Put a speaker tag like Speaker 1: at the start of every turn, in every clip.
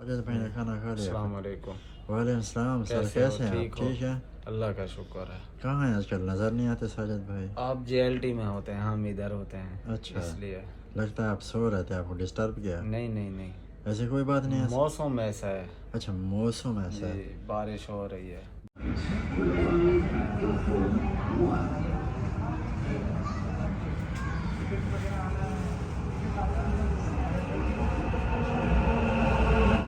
Speaker 1: साजिद भाई ने खाना खा लिया।
Speaker 2: अस्सलाम वालेकुम।
Speaker 1: वालेकुम सलाम सर, कैसे हैं आप? ठीक है,
Speaker 2: अल्लाह का शुक्र है।
Speaker 1: कहाँ हैं आजकल? नज़र नहीं आते साजिद भाई।
Speaker 2: आप जेएलटी में होते हैं, हम इधर होते हैं।
Speaker 1: अच्छा,
Speaker 2: इसलिए
Speaker 1: लगता है आप सो रहे थे, आपको डिस्टर्ब किया।
Speaker 2: नहीं नहीं नहीं,
Speaker 1: ऐसी कोई बात नहीं है।
Speaker 2: मौसम ऐसा है
Speaker 1: अच्छा, मौसम ऐसा
Speaker 2: जी,
Speaker 1: है।
Speaker 2: बारिश हो रही है।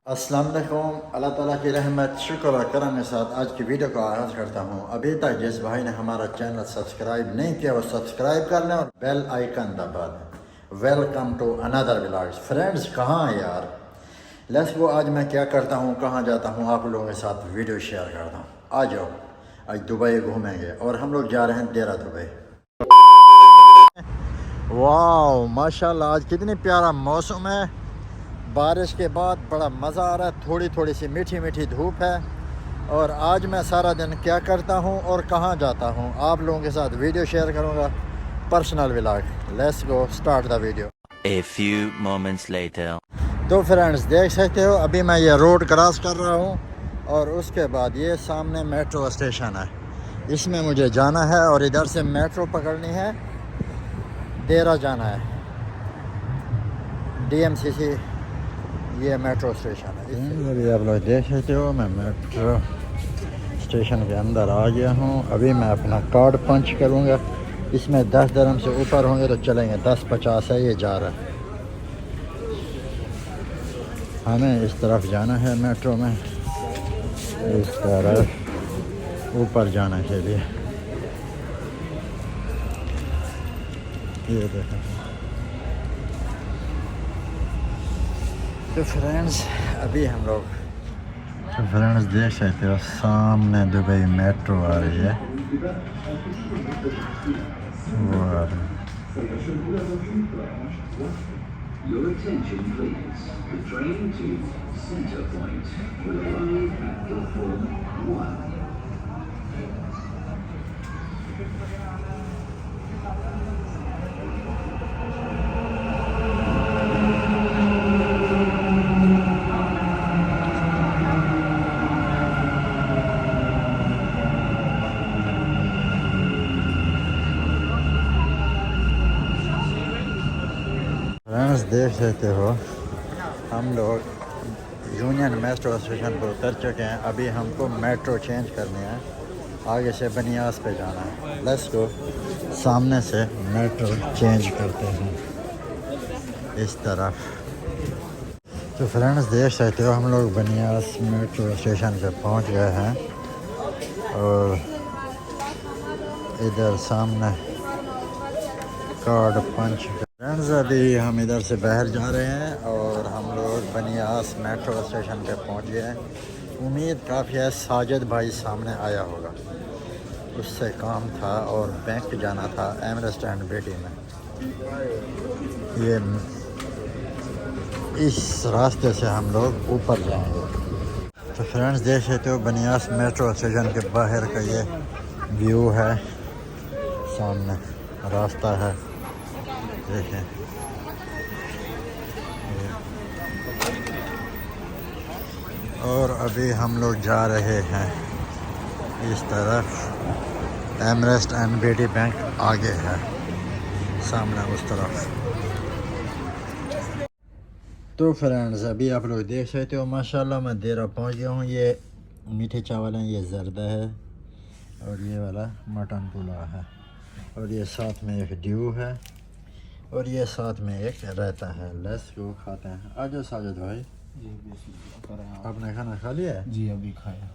Speaker 1: अस्सलाम वालेकुम। अल्लाह ताला की रहमत शुक्र और करम के साथ आज की वीडियो का आगाज़ करता हूँ। अभी तक जिस भाई ने हमारा चैनल सब्सक्राइब नहीं किया वो सब्सक्राइब कर लें और बेल आइकन दबा दें। Welcome to another vlogs. Friends कहाँ हैं यार? Let's go. आज मैं क्या करता हूँ, कहाँ जाता हूँ, आप लोगों के साथ वीडियो शेयर करता हूँ। आ जाओ, आज दुबई घूमेंगे और हम लोग जा रहे हैं देरा दुबई। वाह माशाल्लाह, आज कितनी प्यारा मौसम है। बारिश के बाद बड़ा मज़ा आ रहा है। थोड़ी थोड़ी सी मीठी मीठी धूप है। और आज मैं सारा दिन क्या करता हूँ और कहाँ जाता हूँ आप लोगों के साथ वीडियो शेयर करूँगा, personal vlog. Let's go start the video.
Speaker 3: A few moments later.
Speaker 1: तो फ्रेंड्स देख सकते हो अभी मैं ये रोड क्रॉस कर रहा हूँ और उसके बाद ये सामने मेट्रो स्टेशन है, इसमें मुझे जाना है और इधर से मेट्रो पकड़नी है, देरा जाना है, DMCC ये मेट्रो स्टेशन है। अभी आप लोग देख सकते हो मैं मेट्रो स्टेशन के अंदर आ गया हूँ। अभी मैं अपना कार्ड पंच करूँगा, इसमें 10 दिरहम से ऊपर होंगे तो चलेंगे। 10.50 है, ये जा रहा है। हमें इस तरफ जाना है मेट्रो में, इस तरफ ऊपर जाने के लिए। ये देखें तो फ्रेंड्स अभी हम लोग देख सकते हो सामने दुबई मेट्रो आ रही है, वो आ रही है।
Speaker 4: Your attention please. The train to Centre Point will arrive at platform 1.
Speaker 1: Friends देख सकते हो हम लोग यूनियन मेट्रो स्टेशन पर उतर चुके हैं। अभी हमको मेट्रो चेंज करनी है, आगे से बनियास पे जाना है। लेट्स गो, सामने से मेट्रो चेंज करते हैं इस तरफ। तो फ्रेंड्स देख सकते हो हम लोग बनियास मेट्रो स्टेशन पे पहुंच गए हैं और इधर सामने कार्ड पंच। फ्रेंड्स अभी हम इधर से बाहर जा रहे हैं और हम लोग बनियास मेट्रो स्टेशन पे पहुंच गए हैं। उम्मीद काफ़ी है साजिद भाई सामने आया होगा, उससे काम था और बैंक जाना था एमरेस्ट एंड बेटी में। ये इस रास्ते से हम लोग ऊपर जाएंगे। तो फ्रेंड्स देख सकते हो बनियास मेट्रो स्टेशन के बाहर का ये व्यू है, सामने रास्ता है देखें। और अभी हम लोग जा रहे हैं इस तरफ, एमरेस्ट एंड बेटी बैंक आगे है सामने उस तरफ। तो फ्रेंड्स अभी आप लोग देख सकते हो माशाल्लाह मैं देरा पहुंच गया हूँ। ये मीठे चावल हैं, ये जर्दा है और ये वाला मटन पुलाव है और ये साथ में एक ड्यू है और ये साथ में एक रहता है। लेट्स गो खाते हैं। आ जाओ साजिद भाई।
Speaker 2: जी
Speaker 1: आपने खाना खा लिया है?
Speaker 2: जी अभी खाया।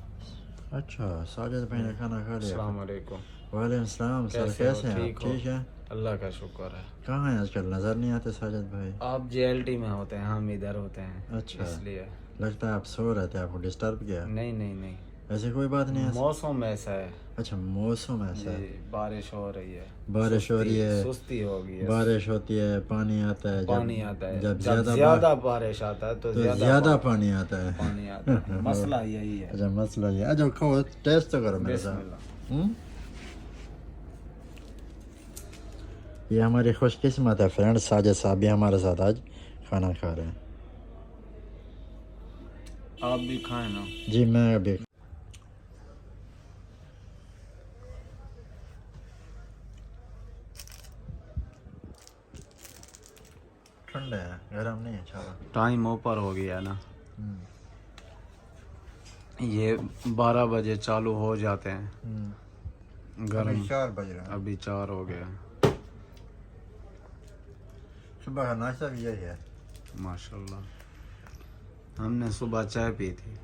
Speaker 1: अच्छा, साजिद भाई ने खाना खा लिया।
Speaker 2: अस्सलाम वालेकुम।
Speaker 1: वालेकुम सलाम सर, कैसे हैं आप? ठीक है,
Speaker 2: अल्लाह का शुक्र है।
Speaker 1: कहाँ हैं आजकल? नज़र नहीं आते साजिद भाई।
Speaker 2: आप जेएलटी में होते हैं, हम इधर होते हैं।
Speaker 1: अच्छा,
Speaker 2: इसलिए
Speaker 1: लगता है आप सो रहे थे, आपको डिस्टर्ब किया।
Speaker 2: नहीं नहीं नहीं,
Speaker 1: ऐसी कोई बात नहीं है।
Speaker 2: मौसम ऐसा है
Speaker 1: अच्छा, मौसम ऐसा
Speaker 2: जी,
Speaker 1: है।
Speaker 2: बारिश हो रही है,
Speaker 1: बारिश हो रही है,
Speaker 2: सुस्ती हो गई है।
Speaker 1: बारिश होती है, पानी आता है।
Speaker 2: पानी आता है,
Speaker 1: जब
Speaker 2: जब ज्यादा बारिश आता है तो
Speaker 1: ज़्यादा पानी आता है।
Speaker 2: पानी आता है। मसला यही है।
Speaker 1: अच्छा मसला ये। अच्छा खाओ, टेस्ट तो करो मेरे साथ।
Speaker 2: बिस्मिल्लाह।
Speaker 1: ये हमारी खुशकिस्मत है फ्रेंड्स, साजिद साहब भी हमारे साथ आज खाना खा रहे हैं।
Speaker 2: आप भी खाएं ना।
Speaker 1: जी मैं अभी ठंडा है, गरम नहीं है चावल।
Speaker 2: टाइम ऊपर हो गया ना, ये 12 बजे चालू हो जाते हैं गर्म।
Speaker 1: अभी 4 बज रहा है।
Speaker 2: अभी 4 हो गया।
Speaker 1: सुबह का नाश्ता भी यही है।
Speaker 2: माशाल्लाह, हमने सुबह चाय पी थी।